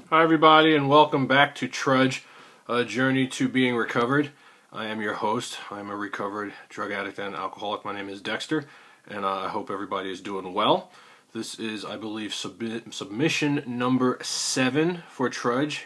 Hi everybody, and welcome back to Trudge, a journey to being recovered. I am your host. I'm a recovered drug addict and alcoholic. My name is Dexter, and I hope everybody is doing well. This is, I believe, submission number 7 for Trudge.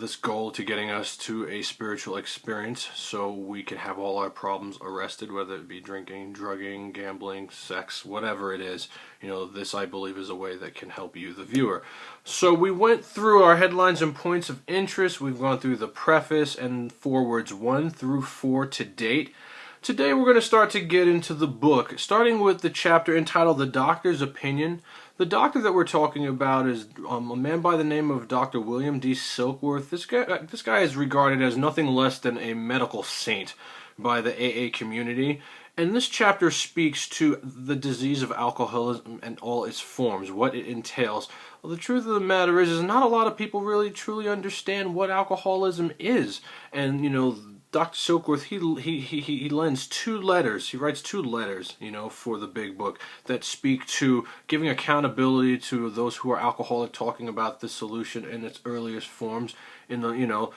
This goal to getting us to a spiritual experience so we can have all our problems arrested, whether it be drinking, drugging, gambling, sex, whatever it is. This, I believe, is a way that can help you, the viewer. So we went through our headlines and points of interest. We've gone through the preface and forewords 1 through 4 to date. Today we're going to start to get into the book, starting with the chapter entitled The Doctor's Opinion. The doctor that we're talking about is a man by the name of Dr. William D. Silkworth. This guy is regarded as nothing less than a medical saint by the AA community. And this chapter speaks to the disease of alcoholism and all its forms, what it entails. Well, the truth of the matter is not a lot of people really truly understand what alcoholism is. And, Dr. Silkworth, he lends 2 letters. He writes 2 letters, for the big book that speak to giving accountability to those who are alcoholic, talking about the solution in its earliest forms in the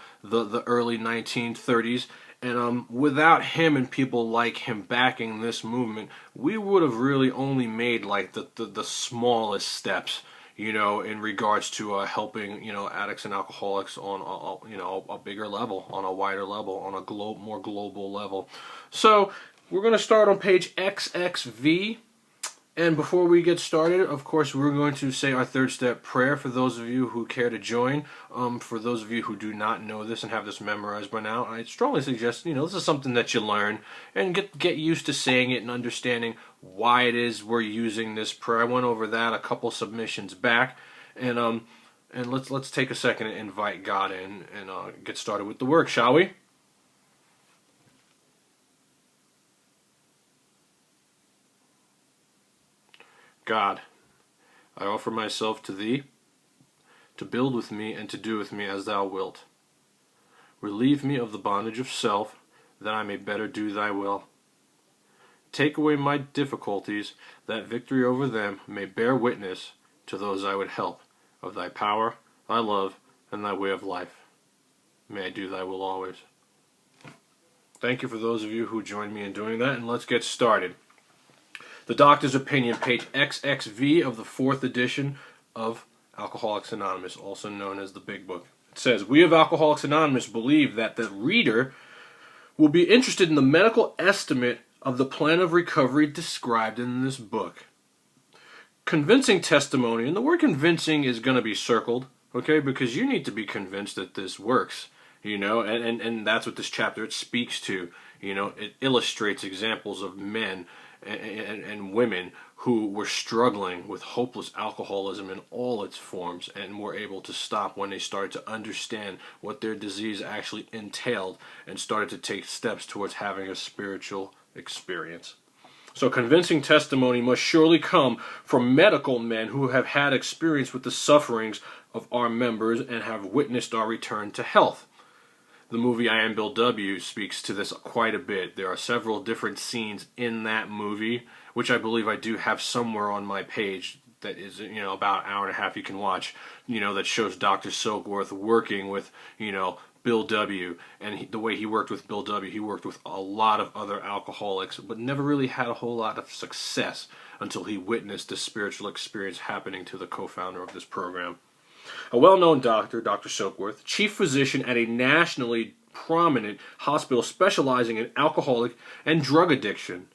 early 1930s. And without him and people like him backing this movement, we would have really only made like the smallest steps, in regards to helping, addicts and alcoholics on a bigger level, on a wider level, on a more global level. So we're going to start on page XXV. And before we get started, of course, we're going to say our third step prayer for those of you who care to join. For those of you who do not know this and have this memorized by now, I strongly suggest, this is something that you learn and get used to saying it and understanding why it is we're using this prayer. I went over that a couple submissions back, and let's take a second and invite God in and get started with the work, shall we? God, I offer myself to Thee, to build with me and to do with me as Thou wilt. Relieve me of the bondage of self, that I may better do Thy will. Take away my difficulties, that victory over them may bear witness to those I would help of Thy power, Thy love, and Thy way of life. May I do Thy will always. Thank you for those of you who joined me in doing that, and let's get started. The Doctor's Opinion, page XXV of the 4th edition of Alcoholics Anonymous, also known as the Big Book. It says, "We of Alcoholics Anonymous believe that the reader will be interested in the medical estimate of the plan of recovery described in this book. Convincing testimony," and the word convincing is going to be circled, okay, because you need to be convinced that this works, and that's what this chapter, it speaks to. It illustrates examples of men and women who were struggling with hopeless alcoholism in all its forms and were able to stop when they started to understand what their disease actually entailed and started to take steps towards having a spiritual experience. So convincing testimony must surely come from medical men who have had experience with the sufferings of our members and have witnessed our return to health. The movie I Am Bill W. speaks to this quite a bit. There are several different scenes in that movie, which I believe I do have somewhere on my page that is, about an hour and a half you can watch, that shows Dr. Silkworth working with, Bill W. And the way he worked with Bill W., he worked with a lot of other alcoholics, but never really had a whole lot of success until he witnessed the spiritual experience happening to the co-founder of this program. A well-known doctor, Dr. Silkworth, chief physician at a nationally prominent hospital specializing in alcoholic and drug addiction,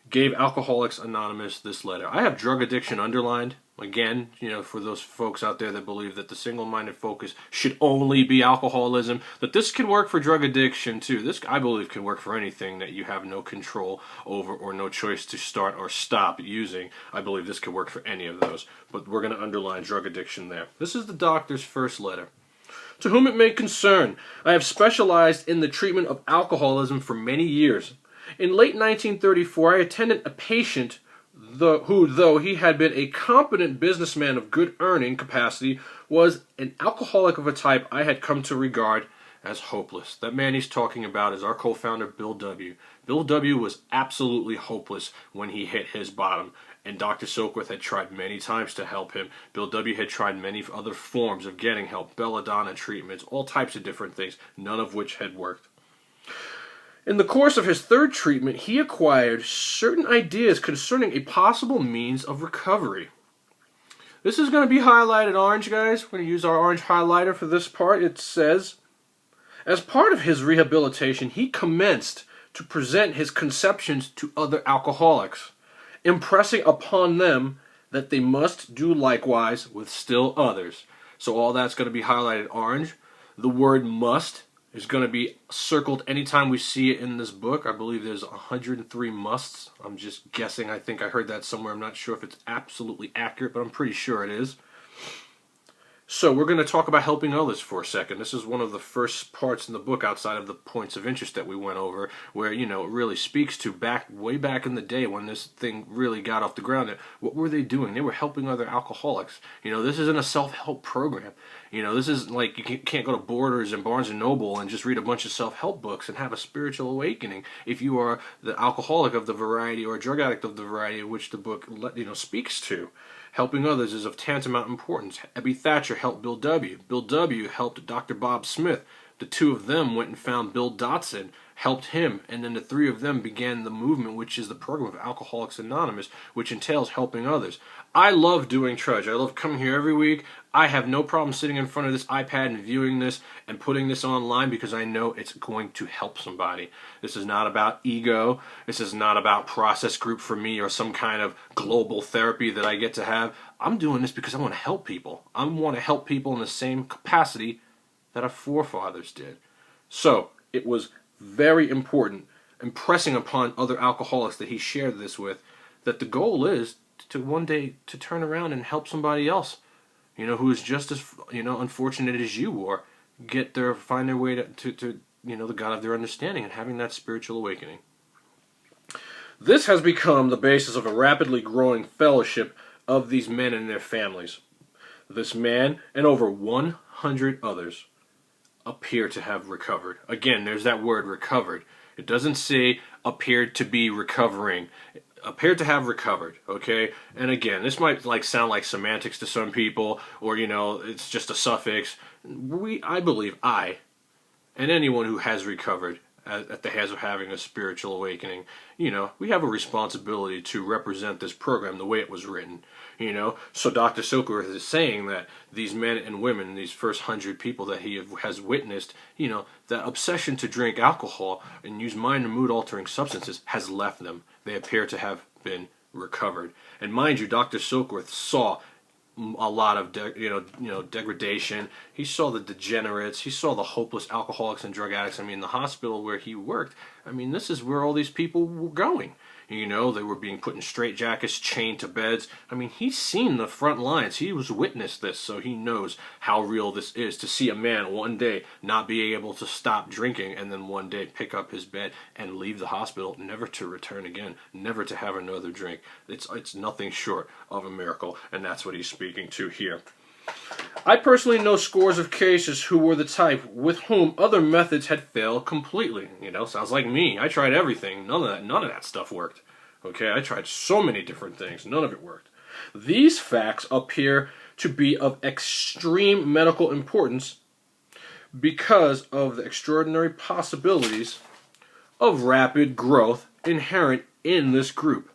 gave Alcoholics Anonymous this letter. I have drug addiction underlined. Again, for those folks out there that believe that the single-minded focus should only be alcoholism, that this can work for drug addiction too. This, I believe, can work for anything that you have no control over or no choice to start or stop using. I believe this could work for any of those, but we're going to underline drug addiction there. This is the doctor's first letter. "To whom it may concern, I have specialized in the treatment of alcoholism for many years. In late 1934, I attended a patient who, though he had been a competent businessman of good earning capacity, was an alcoholic of a type I had come to regard as hopeless." That man he's talking about is our co-founder, Bill W. Bill W. was absolutely hopeless when he hit his bottom. And Dr. Silkworth had tried many times to help him. Bill W. had tried many other forms of getting help, belladonna treatments, all types of different things, none of which had worked. In the course of his third treatment, he acquired certain ideas concerning a possible means of recovery. This is going to be highlighted orange, guys. We're going to use our orange highlighter for this part. It says, as part of his rehabilitation, he commenced to present his conceptions to other alcoholics, impressing upon them that they must do likewise with still others. So all that's going to be highlighted orange. The word must is going to be circled anytime we see it in this book. I believe there's 103 musts. I'm just guessing. I think I heard that somewhere. I'm not sure if it's absolutely accurate, but I'm pretty sure it is. So we're going to talk about helping others for a second. This is one of the first parts in the book outside of the points of interest that we went over, where, you know, it really speaks to way back in the day when this thing really got off the ground. What were they doing? They were helping other alcoholics. You know, this isn't a self-help program. You know, this isn't like you can't go to Borders and Barnes & Noble and just read a bunch of self-help books and have a spiritual awakening if you are the alcoholic of the variety or a drug addict of the variety of which the book, you know, speaks to. Helping others is of tantamount importance. Ebby Thatcher helped Bill W. Bill W. helped Dr. Bob Smith. The two of them went and found Bill Dotson, helped him, and then the three of them began the movement, which is the program of Alcoholics Anonymous, which entails helping others. I love doing Trudge. I love coming here every week. I have no problem sitting in front of this iPad and viewing this and putting this online because I know it's going to help somebody. This is not about ego. This is not about process group for me or some kind of global therapy that I get to have. I'm doing this because I want to help people. I want to help people in the same capacity that our forefathers did. So it was very important, impressing upon other alcoholics that he shared this with, that the goal is to one day to turn around and help somebody else, you know, who is just as, you know, unfortunate as you are, find their way to you know, the God of their understanding and having that spiritual awakening. This has become the basis of a rapidly growing fellowship of these men and their families. This man and over 100 others appear to have recovered. Again, there's that word recovered. It doesn't say appeared to be recovering. Appeared to have recovered, okay? And again, this might sound like semantics to some people, or, you know, it's just a suffix. I believe and anyone who has recovered at the hands of having a spiritual awakening, you know, we have a responsibility to represent this program the way it was written, you know. So Dr. Silkworth is saying that these men and women, these first 100 people that he has witnessed, you know, that obsession to drink alcohol and use mind and mood altering substances has left them. They appear to have been recovered. And mind you, Dr. Silkworth saw a lot of degradation. He saw the degenerates. He saw the hopeless alcoholics and drug addicts. I mean, the hospital where he worked, I mean, this is where all these people were going. You know, they were being put in straitjackets, chained to beds. I mean, he's seen the front lines. He was witnessed this, so he knows how real this is. To see a man one day not be able to stop drinking and then one day pick up his bed and leave the hospital, never to return again, never to have another drink. It's nothing short of a miracle, and that's what he's speaking to here. I personally know scores of cases who were the type with whom other methods had failed completely. You know, sounds like me. I tried everything. None of that stuff worked. Okay, I tried so many different things. None of it worked. These facts appear to be of extreme medical importance because of the extraordinary possibilities of rapid growth inherent in this group.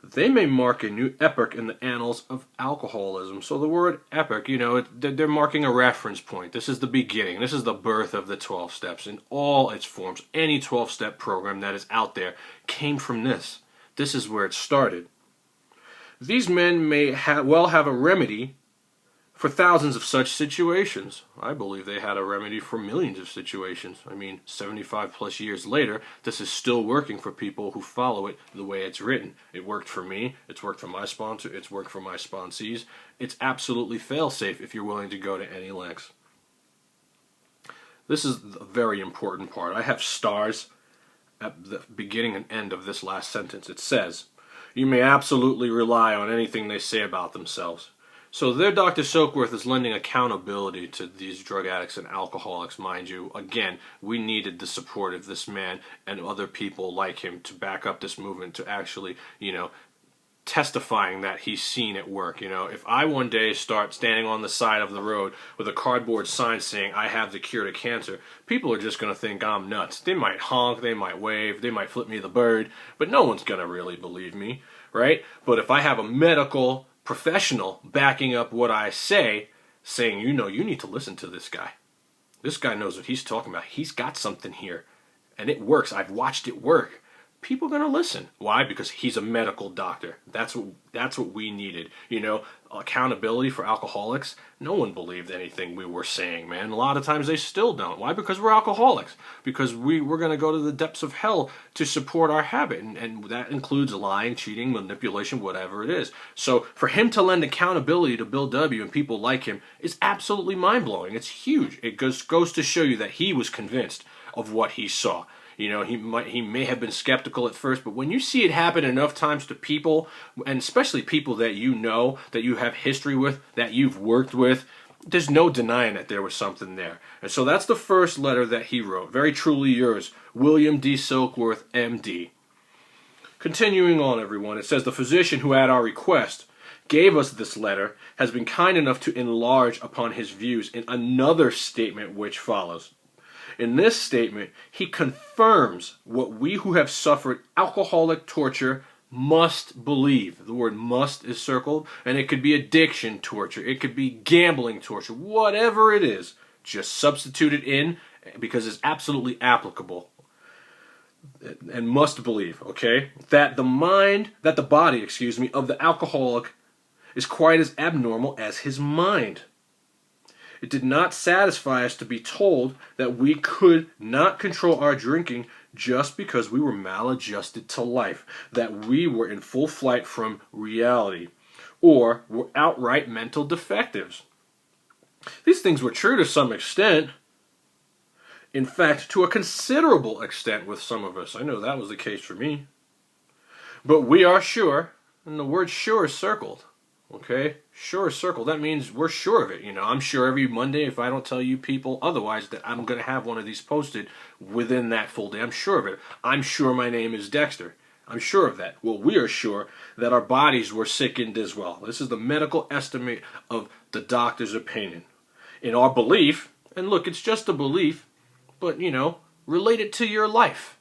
They may mark a new epoch in the annals of alcoholism. So the word epoch, you know, they're marking a reference point. This is the beginning. This is the birth of the 12 steps in all its forms. Any 12-step program that is out there came from this. This is where it started. These men may well have a remedy for thousands of such situations. I believe they had a remedy for millions of situations. I mean, 75 plus years later, this is still working for people who follow it the way it's written. It worked for me. It's worked for my sponsor. It's worked for my sponsees. It's absolutely fail-safe if you're willing to go to any lengths. This is a very important part. I have stars at the beginning and end of this last sentence. It says, "You may absolutely rely on anything they say about themselves." So there Dr. Silkworth is lending accountability to these drug addicts and alcoholics, mind you. Again, we needed the support of this man and other people like him to back up this movement, to actually, you know, testifying that he's seen at work. You know, if I one day start standing on the side of the road with a cardboard sign saying I have the cure to cancer, people are just going to think I'm nuts. They might honk, they might wave, they might flip me the bird, but no one's going to really believe me, right? But if I have a medical professional backing up what I say, saying, you know, you need to listen to this guy. This guy knows what he's talking about. He's got something here, and it works. I've watched it work. People are going to listen. Why? Because he's a medical doctor. That's what we needed. You know, accountability for alcoholics. No one believed anything we were saying, man. A lot of times they still don't. Why? Because we're alcoholics. Because we're going to go to the depths of hell to support our habit. And that includes lying, cheating, manipulation, whatever it is. So for him to lend accountability to Bill W. and people like him is absolutely mind-blowing. It's huge. It goes to show you that he was convinced of what he saw. You know, he may have been skeptical at first, but when you see it happen enough times to people, and especially people that you know, that you have history with, that you've worked with, there's no denying that there was something there. And so that's the first letter that he wrote. Very truly yours, William D. Silkworth, M.D. Continuing on, everyone, it says, the physician who at our request gave us this letter has been kind enough to enlarge upon his views in another statement which follows. In this statement, he confirms what we who have suffered alcoholic torture must believe. The word must is circled, and it could be addiction torture. It could be gambling torture. Whatever it is, just substitute it in because it's absolutely applicable. And must believe, okay? That the body of the alcoholic is quite as abnormal as his mind. It did not satisfy us to be told that we could not control our drinking just because we were maladjusted to life, that we were in full flight from reality, or were outright mental defectives. These things were true to some extent. In fact, to a considerable extent with some of us. I know that was the case for me. But we are sure, and the word sure is circled. Okay, sure circle. That means we're sure of it. You know, I'm sure every Monday, if I don't tell you people otherwise, that I'm going to have one of these posted within that full day. I'm sure of it. I'm sure my name is Dexter. I'm sure of that. Well, we are sure that our bodies were sickened as well. This is the medical estimate of the doctor's opinion. In our belief, and look, it's just a belief, but, you know, relate it to your life.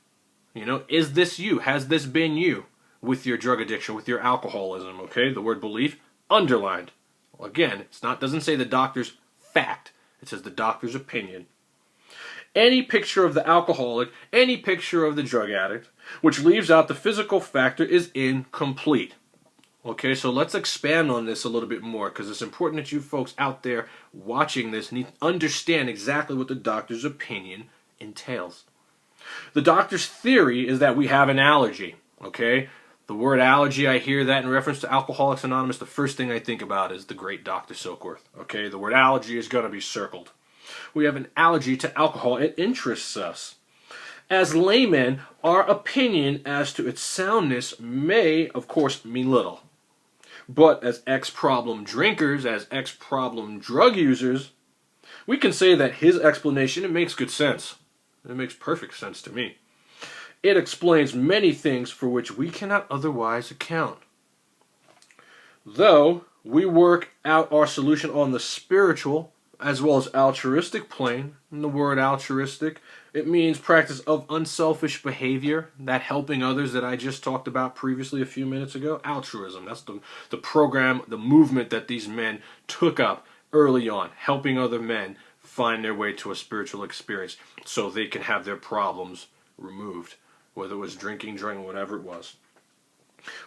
You know, is this you? Has this been you with your drug addiction, with your alcoholism? Okay, the word belief underlined. Well, again, doesn't say the doctor's fact. It says the doctor's opinion. Any picture of the alcoholic, any picture of the drug addict, which leaves out the physical factor, is incomplete. Okay, so let's expand on this a little bit more, because it's important that you folks out there watching this need to understand exactly what the doctor's opinion entails. The doctor's theory is that we have an allergy. Okay, the word allergy, I hear that in reference to Alcoholics Anonymous, the first thing I think about is the great Dr. Silkworth. Okay, the word allergy is going to be circled. We have an allergy to alcohol. It interests us. As laymen, our opinion as to its soundness may, of course, mean little. But as ex-problem drinkers, as ex-problem drug users, we can say that his explanation, it makes good sense. It makes perfect sense to me. It explains many things for which we cannot otherwise account. Though we work out our solution on the spiritual as well as altruistic plane, and the word altruistic, it means practice of unselfish behavior, that helping others that I just talked about previously a few minutes ago. Altruism, that's the program, the movement that these men took up early on, helping other men find their way to a spiritual experience so they can have their problems removed. Whether it was drinking, whatever it was.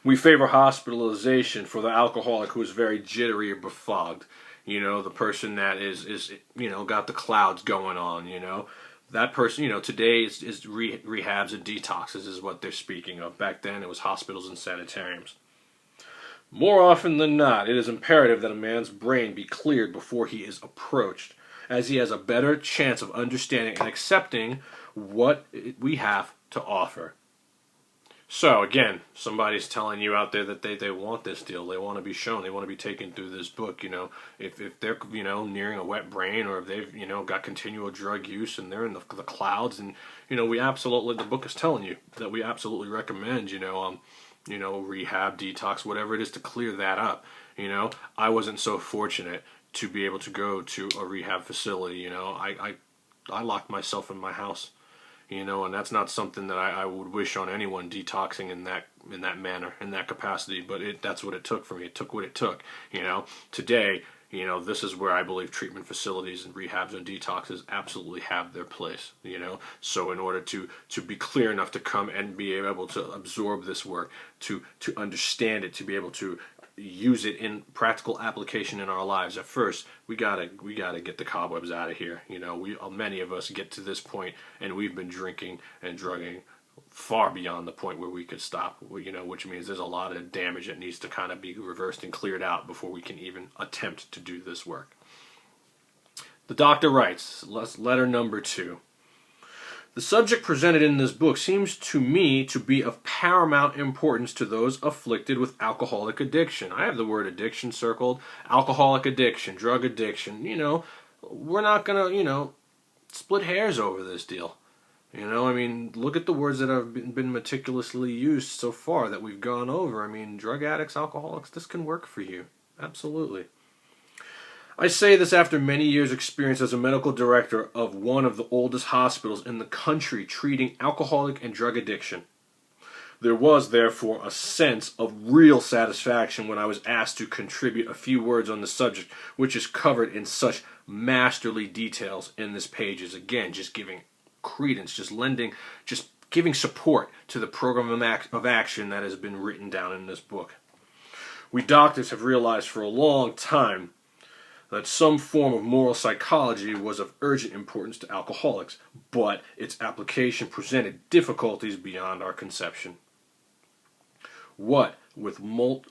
We favor hospitalization for the alcoholic who is very jittery or befogged. You know, the person that is you know, got the clouds going on, you know. That person, you know, today is rehabs and detoxes is what they're speaking of. Back then it was hospitals and sanitariums. More often than not, it is imperative that a man's brain be cleared before he is approached, as he has a better chance of understanding and accepting what we have to offer. So again, somebody's telling you out there that they want this deal. They want to be shown. They want to be taken through this book. You know, if they're, you know, nearing a wet brain, or if they've, you know, got continual drug use and they're in the clouds, and, you know, we absolutely, the book is telling you that we absolutely recommend, you know, rehab, detox, whatever it is to clear that up. I wasn't so fortunate to be able to go to a rehab facility. I locked myself in my house. And that's not something that I would wish on anyone, detoxing in that manner, in that capacity. But that's what it took for me. It took what it took. Today, this is where I believe treatment facilities and rehabs and detoxes absolutely have their place. So in order to be clear enough to come and be able to absorb this work, to understand it, to be able to use it in practical application in our lives. At first, we gotta get the cobwebs out of here. Many of us get to this point, and we've been drinking and drugging far beyond the point where we could stop. Which means there's a lot of damage that needs to kind of be reversed and cleared out before we can even attempt to do this work. The doctor writes, letter number 2. The subject presented in this book seems to me to be of paramount importance to those afflicted with alcoholic addiction. I have the word addiction circled. Alcoholic addiction, drug addiction. We're not going to, split hairs over this deal. Look at the words that have been meticulously used so far that we've gone over. Drug addicts, alcoholics, this can work for you. Absolutely. I say this after many years' experience as a medical director of one of the oldest hospitals in the country treating alcoholic and drug addiction. There was, therefore, a sense of real satisfaction when I was asked to contribute a few words on the subject, which is covered in such masterly details in this pages. Again, just giving credence, just giving support to the program of action that has been written down in this book. We doctors have realized for a long time that some form of moral psychology was of urgent importance to alcoholics, but its application presented difficulties beyond our conception. What, with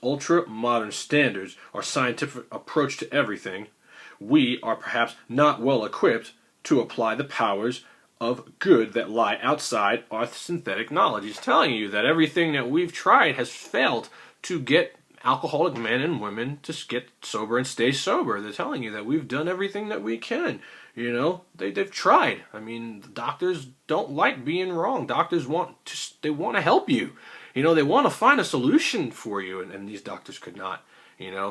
ultra-modern standards, our scientific approach to everything, we are perhaps not well equipped to apply the powers of good that lie outside our synthetic knowledge. He's telling you that everything that we've tried has failed to get alcoholic men and women to get sober and stay sober. They're telling you that we've done everything that we can. They've tried. Doctors don't like being wrong. Doctors want to help you. They want to find a solution for you, and these doctors could not.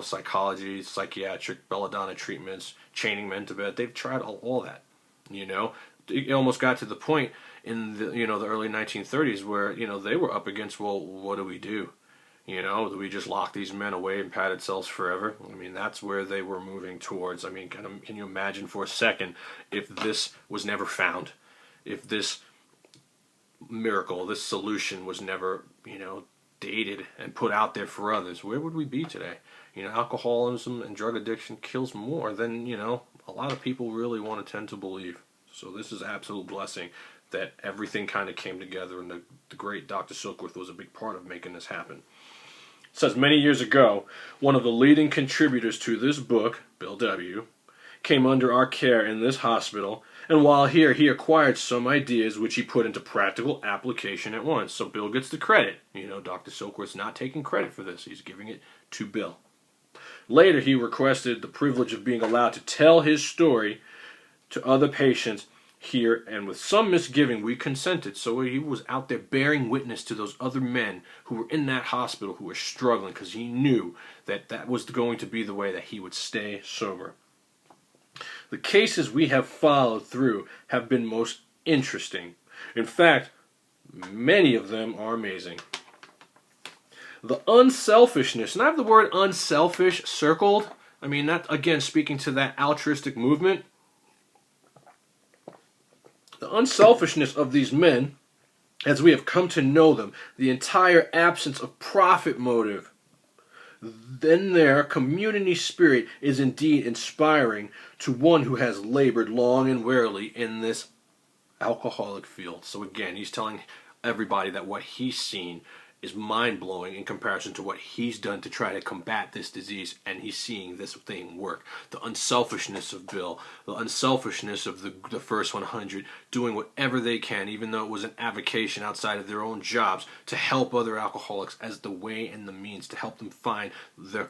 Psychology, psychiatric, belladonna treatments, chaining men to bed. They've tried all that. It almost got to the point in the early 1930s where they were up against, well, what do we do? Do we just lock these men away in padded cells forever? That's where they were moving towards. Can you imagine for a second if this was never found? If this miracle, this solution was never, dated and put out there for others, where would we be today? Alcoholism and drug addiction kills more than, a lot of people really want to tend to believe. So this is an absolute blessing that everything kind of came together, and the great Dr. Silkworth was a big part of making this happen. It says, many years ago, one of the leading contributors to this book, Bill W., came under our care in this hospital, and while here, he acquired some ideas which he put into practical application at once. So Bill gets the credit. Dr. Silkworth's not taking credit for this. He's giving it to Bill. Later, he requested the privilege of being allowed to tell his story to other patients here, and with some misgiving we consented. So he was out there bearing witness to those other men who were in that hospital who were struggling, because he knew that that was going to be the way that he would stay sober. The cases we have followed through have been most interesting. In fact, many of them are amazing. The unselfishness, and I have the word unselfish circled. That, again, speaking to that altruistic movement. The unselfishness of these men, as we have come to know them, the entire absence of profit motive, then their community spirit is indeed inspiring to one who has labored long and wearily in this alcoholic field. So again, he's telling everybody that what he's seen is mind-blowing in comparison to what he's done to try to combat this disease, and he's seeing this thing work. The unselfishness of Bill, the unselfishness of the first 100, doing whatever they can, even though it was an avocation outside of their own jobs, to help other alcoholics as the way and the means to help them find their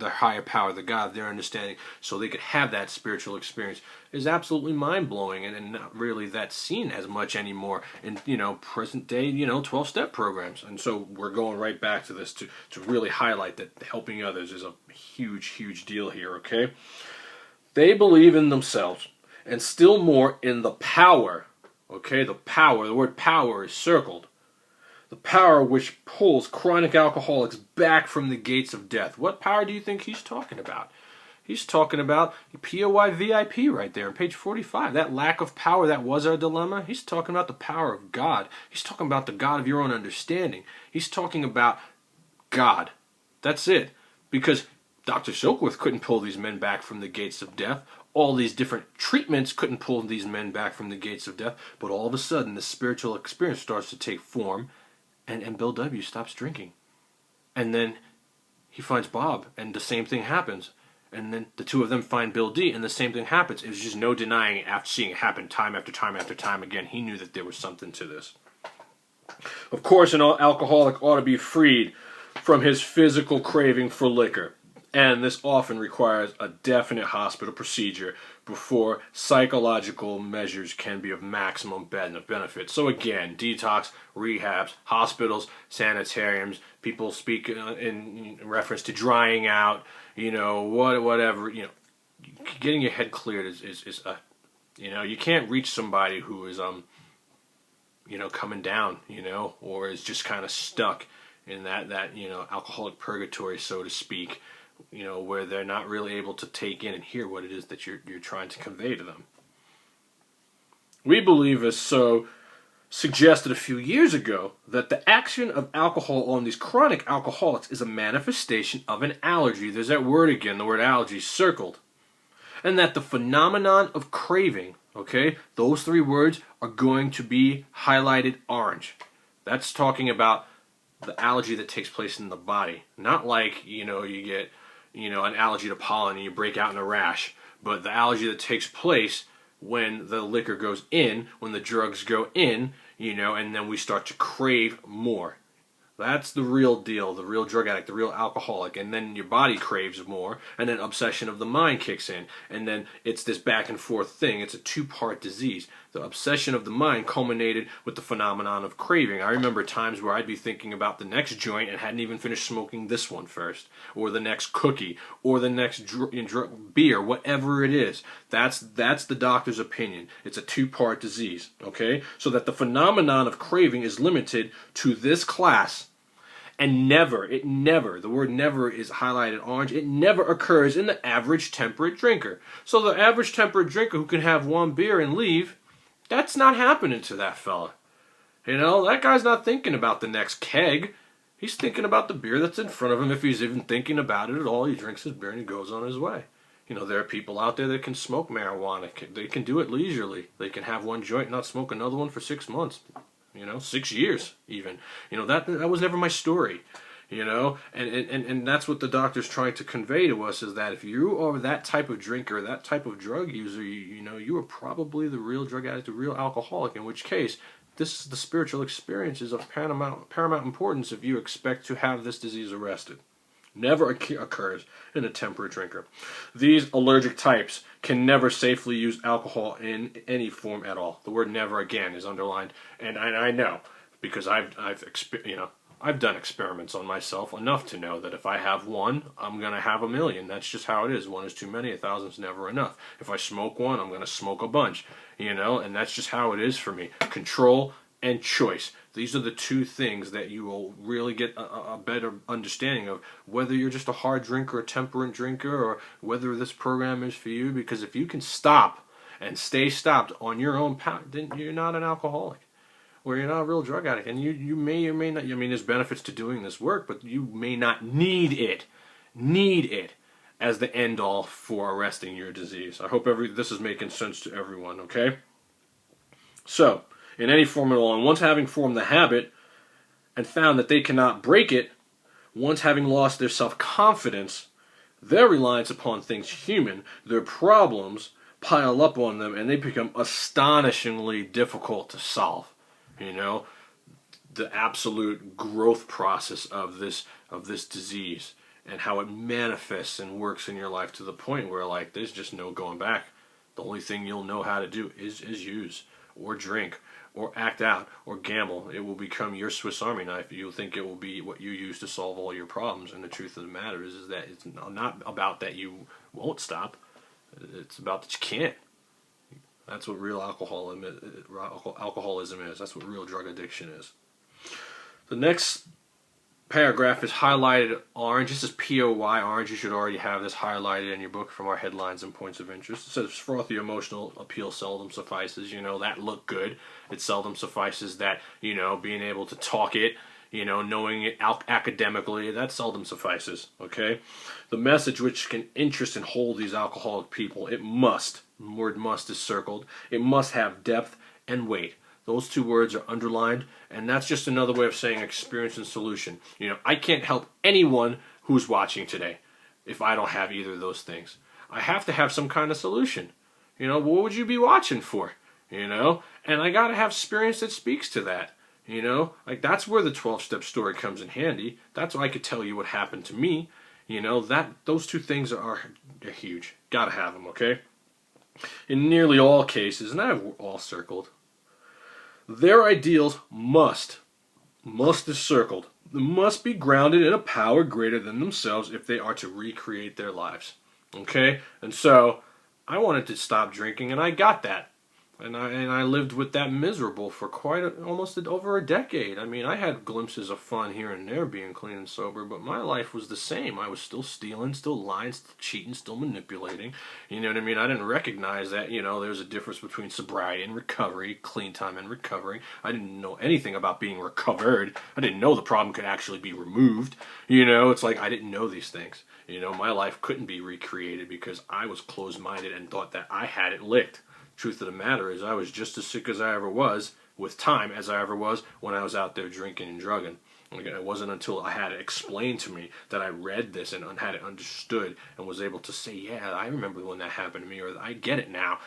higher power, the God of their understanding, so they could have that spiritual experience, is absolutely mind-blowing, and not really that seen as much anymore in present day 12-step programs. And so we're going right back to this to really highlight that helping others is a huge, huge deal here, okay? They believe in themselves, and still more in the power, okay? The power, the word power is circled. The power which pulls chronic alcoholics back from the gates of death. What power do you think he's talking about? He's talking about POYVIP right there on page 45. That lack of power, that was our dilemma. He's talking about the power of God. He's talking about the God of your own understanding. He's talking about God. That's it. Because Dr. Silkworth couldn't pull these men back from the gates of death. All these different treatments couldn't pull these men back from the gates of death. But all of a sudden, the spiritual experience starts to take form, and Bill W. stops drinking. And then he finds Bob, and the same thing happens. And then the two of them find Bill D, and the same thing happens. It was just no denying it after seeing it happen time after time after time again. He knew that there was something to this. Of course, an alcoholic ought to be freed from his physical craving for liquor. And this often requires a definite hospital procedure before psychological measures can be of maximum benefit. So again, detox, rehabs, hospitals, sanitariums, people speak in reference to drying out, whatever, getting your head cleared is you can't reach somebody who is, coming down, or is just kind of stuck in that alcoholic purgatory, so to speak, where they're not really able to take in and hear what it is that you're trying to convey to them. We believe, as so suggested a few years ago, that the action of alcohol on these chronic alcoholics is a manifestation of an allergy. There's that word again, the word allergy circled. And that the phenomenon of craving, okay, those three words are going to be highlighted orange. That's talking about the allergy that takes place in the body. Not like, you get, an allergy to pollen and you break out in a rash. But the allergy that takes place when the liquor goes in, when the drugs go in, and then we start to crave more. That's the real deal, the real drug addict, the real alcoholic. And then your body craves more, and then obsession of the mind kicks in. And then it's this back and forth thing. It's a two-part disease. The obsession of the mind culminated with the phenomenon of craving. I remember times where I'd be thinking about the next joint and hadn't even finished smoking this one first, or the next cookie, or the next beer, whatever it is. That's the doctor's opinion. It's a two-part disease, okay? So that the phenomenon of craving is limited to this class, and the word never is highlighted orange, it never occurs in the average temperate drinker. So the average temperate drinker who can have one beer and leave, that's not happening to that fella. That guy's not thinking about the next keg. He's thinking about the beer that's in front of him. If he's even thinking about it at all, he drinks his beer and he goes on his way. There are people out there that can smoke marijuana. They can do it leisurely. They can have one joint and not smoke another one for 6 months. 6 years even. That was never my story. And that's what the doctor's trying to convey to us, is that if you are that type of drinker, that type of drug user, you are probably the real drug addict, the real alcoholic, in which case this is the spiritual experience is of paramount importance if you expect to have this disease arrested. Never occurs in a temperate drinker. These allergic types can never safely use alcohol in any form at all. The word never, again, is underlined, and I know, because I've done experiments on myself enough to know that if I have one, I'm going to have a million. That's just how it is. One is too many, 1,000's never enough. If I smoke one, I'm going to smoke a bunch, and that's just how it is for me. Control and choice. These are the two things that you will really get a better understanding of whether you're just a hard drinker, a temperate drinker, or whether this program is for you. Because if you can stop and stay stopped on your own power, then you're not an alcoholic, or you're not a real drug addict. And you may or may not, there's benefits to doing this work, but you may not need it as the end all for arresting your disease. I hope this is making sense to everyone, okay? So, in any form at all, and once having formed the habit and found that they cannot break it, once having lost their self-confidence, their reliance upon things human, their problems pile up on them, and they become astonishingly difficult to solve. The absolute growth process of this disease, and how it manifests and works in your life to the point where, there's just no going back. The only thing you'll know how to do is use. or drink or act out or gamble. It will become your Swiss Army knife. You'll think it will be what you use to solve all your problems. And the truth of the matter is that it's not about that you won't stop. It's about that you can't. That's what real alcoholism is. That's what real drug addiction is. The next paragraph is highlighted orange. This is POY orange. You should already have this highlighted in your book from our headlines and points of interest. It says frothy emotional appeal seldom suffices. That look good. It seldom suffices. That, being able to talk it, knowing it academically, that seldom suffices, okay? The message which can interest and hold these alcoholic people, it must, the word must is circled, it must have depth and weight. Those two words are underlined, and that's just another way of saying experience and solution. I can't help anyone who's watching today if I don't have either of those things. I have to have some kind of solution. What would you be watching for? And I got to have experience that speaks to that. That's where the 12-step story comes in handy. That's why I could tell you what happened to me. Those two things are huge. Got to have them, okay? In nearly all cases, and I have all circled, their ideals must is circled, must be grounded in a power greater than themselves if they are to recreate their lives. Okay? And so, I wanted to stop drinking, and I got that. And I lived with that miserable for almost over a decade. I had glimpses of fun here and there being clean and sober, but my life was the same. I was still stealing, still lying, still cheating, still manipulating. You know what I mean? I didn't recognize that, there's a difference between sobriety and recovery, clean time and recovery. I didn't know anything about being recovered. I didn't know the problem could actually be removed. It's like I didn't know these things. My life couldn't be recreated because I was closed-minded and thought that I had it licked. Truth of the matter is I was just as sick as I ever was with time as I ever was when I was out there drinking and drugging. It wasn't until I had it explained to me that I read this and had it understood and was able to say, yeah, I remember when that happened to me, or I get it now.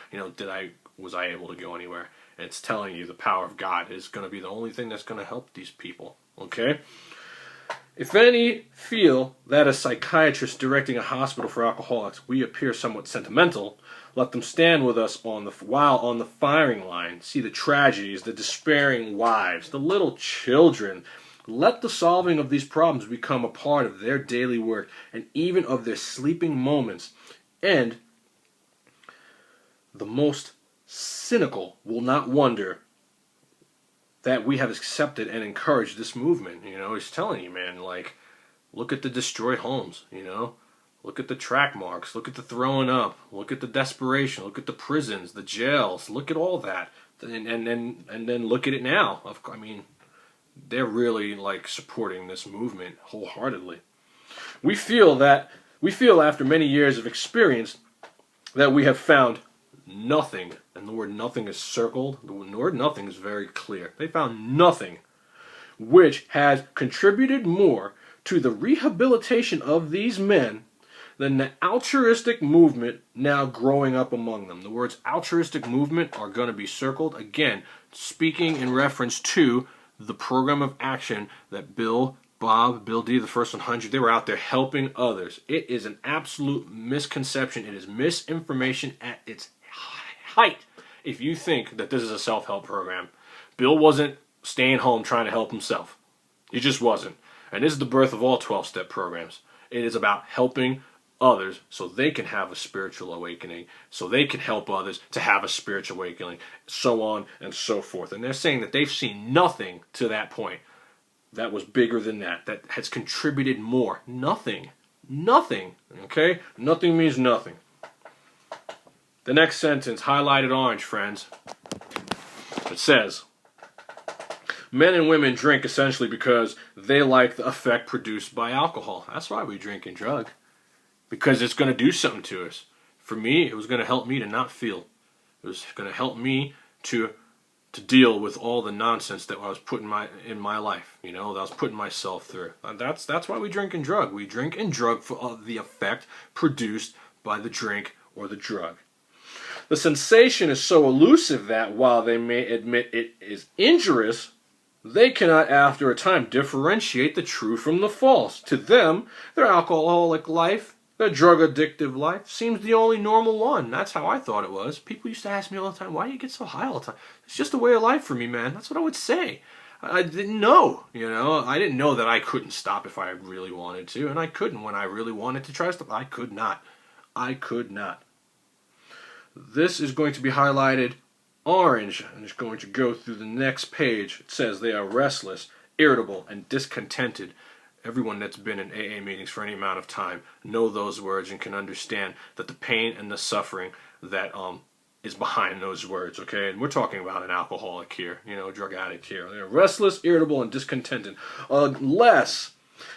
Was I able to go anywhere? And it's telling you the power of God is going to be the only thing that's going to help these people. Okay? If any feel that as psychiatrists directing a hospital for alcoholics, we appear somewhat sentimental, let them stand with us while on the firing line, see the tragedies, the despairing wives, the little children. Let the solving of these problems become a part of their daily work and even of their sleeping moments. And the most cynical will not wonder that we have accepted and encouraged this movement. He's telling you, man, look at the destroyed homes, Look at the track marks, look at the throwing up, look at the desperation, look at the prisons, the jails, look at all that. And then look at it now. They're really supporting this movement wholeheartedly. We feel after many years of experience that we have found nothing, and the word nothing is circled. The word nothing is very clear. They found nothing which has contributed more to the rehabilitation of these men than the altruistic movement now growing up among them. The words altruistic movement are going to be circled, again, speaking in reference to the program of action that Bill D, the first 100, they were out there helping others. It is an absolute misconception. It is misinformation at its height if you think that this is a self-help program. Bill wasn't staying home trying to help himself. He just wasn't. And this is the birth of all 12-step programs. It is about helping others so they can have a spiritual awakening, so they can help others to have a spiritual awakening, so on and so forth. And they're saying that they've seen nothing to that point that was bigger than that has contributed more. Nothing. Nothing. Okay? Nothing means nothing. The next sentence, highlighted orange, friends. It says, men and women drink essentially because they like the effect produced by alcohol. That's why we drink and drug. Because it's going to do something to us. For me, it was going to help me to not feel. It was going to help me to deal with all the nonsense that I was putting in my life, that I was putting myself through. That's why we drink and drug. We drink and drug for the effect produced by the drink or the drug. The sensation is so elusive that while they may admit it is injurious, they cannot after a time differentiate the true from the false. To them, their alcoholic life The drug addictive life seems the only normal one. That's how I thought it was. People used to ask me all the time, why do you get so high all the time? It's just a way of life for me, man. That's what I would say. I didn't know, I didn't know that I couldn't stop if I really wanted to, and I couldn't when I really wanted to try to stop. I could not. I could not. This is going to be highlighted orange. I'm just going to go through the next page. It says they are restless, irritable, and discontented. Everyone that's been in AA meetings for any amount of time know those words and can understand that the pain and the suffering that is behind those words, okay? And we're talking about an alcoholic here, a drug addict here. They're restless, irritable, and discontented, unless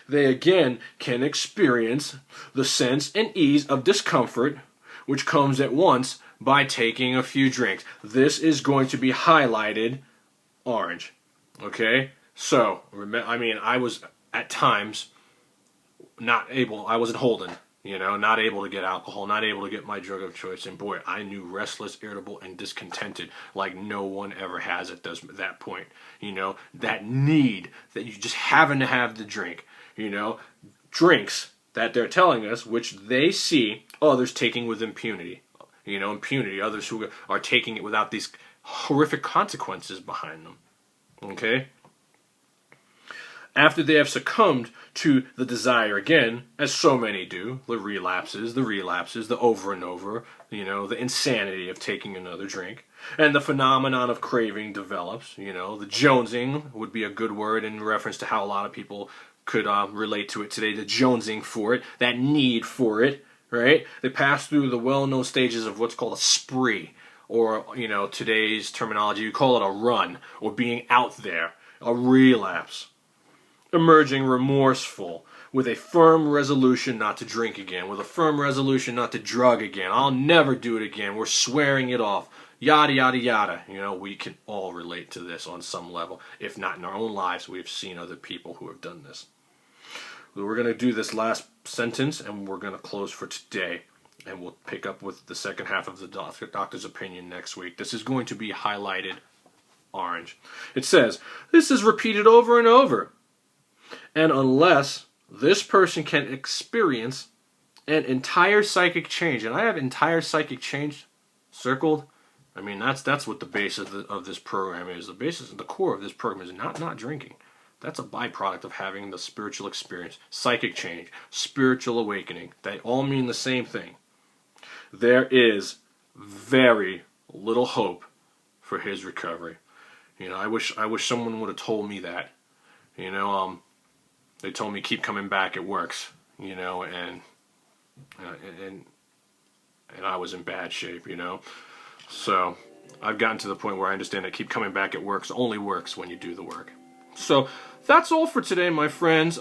they again can experience the sense and ease of discomfort which comes at once by taking a few drinks. This is going to be highlighted orange, okay? So, I was at times not able, I wasn't holding, not able to get alcohol, not able to get my drug of choice. And boy, I knew restless, irritable, and discontented like no one ever has at that point. That need that you just having to have the drink, drinks that they're telling us, which they see others taking with impunity. Impunity, others who are taking it without these horrific consequences behind them. Okay? After they have succumbed to the desire again, as so many do, the relapses, the over and over, the insanity of taking another drink, and the phenomenon of craving develops, the jonesing would be a good word in reference to how a lot of people could relate to it today, the jonesing for it, that need for it, right? They pass through the well-known stages of what's called a spree, or, today's terminology, you call it a run, or being out there, a relapse. Emerging remorseful, with a firm resolution not to drink again, with a firm resolution not to drug again. I'll never do it again. We're swearing it off. Yada, yada, yada. We can all relate to this on some level. If not in our own lives, we've seen other people who have done this. We're going to do this last sentence, and we're going to close for today. And we'll pick up with the second half of the doctor's opinion next week. This is going to be highlighted orange. It says, this is repeated over and over. And unless this person can experience an entire psychic change, and I have entire psychic change circled. That's what the base of this program is. The core of this program is not drinking. That's a byproduct of having the spiritual experience, psychic change, spiritual awakening. They all mean the same thing. There is very little hope for his recovery. I wish someone would have told me that. They told me keep coming back, it works, and I was in bad shape, So I've gotten to the point where I understand that keep coming back, it works, only works when you do the work. So that's all for today, my friends.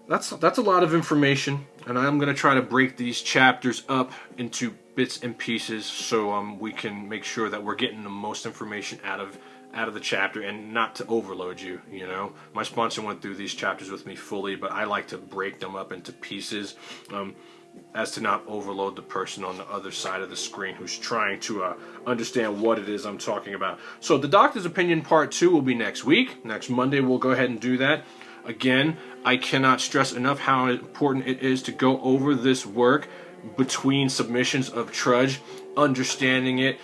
That's a lot of information, and I'm going to try to break these chapters up into bits and pieces so we can make sure that we're getting the most information out of the chapter and not to overload you, My sponsor went through these chapters with me fully, but I like to break them up into pieces as to not overload the person on the other side of the screen who's trying to understand what it is I'm talking about. So the doctor's opinion part 2 will be next week. Next Monday we'll go ahead and do that. Again, I cannot stress enough how important it is to go over this work between submissions of TRUDGE, understanding it,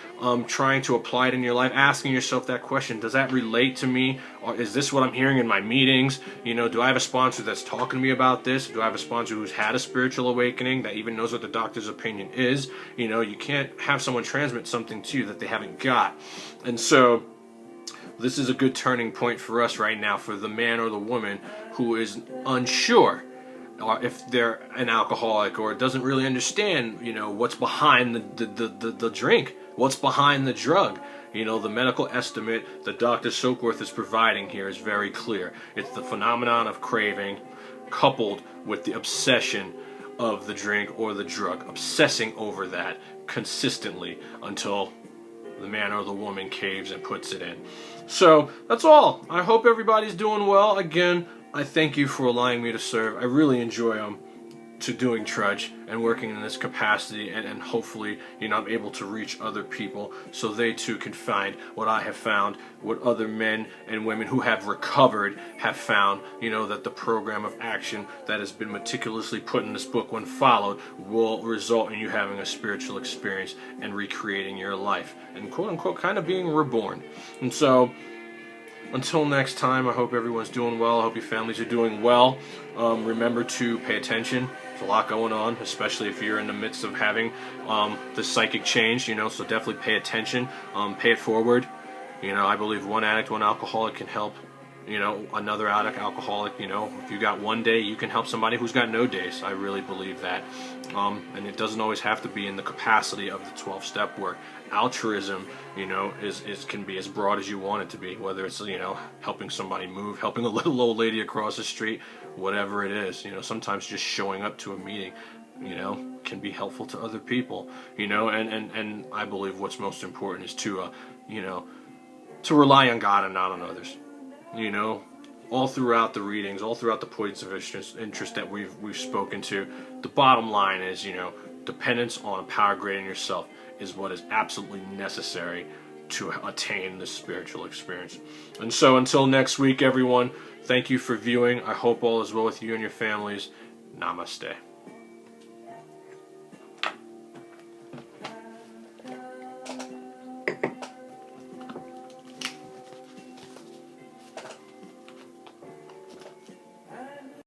trying to apply it in your life, asking yourself that question, does that relate to me? Or is this what I'm hearing in my meetings? Do I have a sponsor that's talking to me about this? Do I have a sponsor who's had a spiritual awakening that even knows what the doctor's opinion is? You can't have someone transmit something to you that they haven't got. And so this is a good turning point for us right now, for the man or the woman who is unsure if they're an alcoholic or doesn't really understand, what's behind the drink, what's behind the drug. The medical estimate that Dr. Soakworth is providing here is very clear. It's the phenomenon of craving coupled with the obsession of the drink or the drug, obsessing over that consistently until the man or the woman caves and puts it in. So that's all. I hope everybody's doing well. Again, I thank you for allowing me to serve. I really enjoy to doing Trudge and working in this capacity, and hopefully, you know, I'm able to reach other people so they too can find what I have found, what other men and women who have recovered have found, you know, that the program of action that has been meticulously put in this book, when followed, will result in you having a spiritual experience and recreating your life and quote unquote kind of being reborn. And so, until next time, I hope everyone's doing well. I hope your families are doing well. Remember to pay attention. There's a lot going on, especially if you're in the midst of having the psychic change, you know, so definitely pay attention. Pay it forward. You know, I believe one addict, one alcoholic can help, you know, another addict, alcoholic. You know, if you got one day, you can help somebody who's got no days. I really believe that. And it doesn't always have to be in the capacity of the 12-step work. Altruism, you know, can be as broad as you want it to be, whether it's, you know, helping somebody move, helping a little old lady across the street, whatever it is. You know, sometimes just showing up to a meeting, you know, can be helpful to other people, you know, and I believe what's most important is to, you know, to rely on God and not on others, you know. All throughout the readings, all throughout the points of interest that we've spoken to, the bottom line is, you know, dependence on a power greater than yourself is what is absolutely necessary to attain this spiritual experience. And so until next week, everyone, thank you for viewing. I hope all is well with you and your families. Namaste.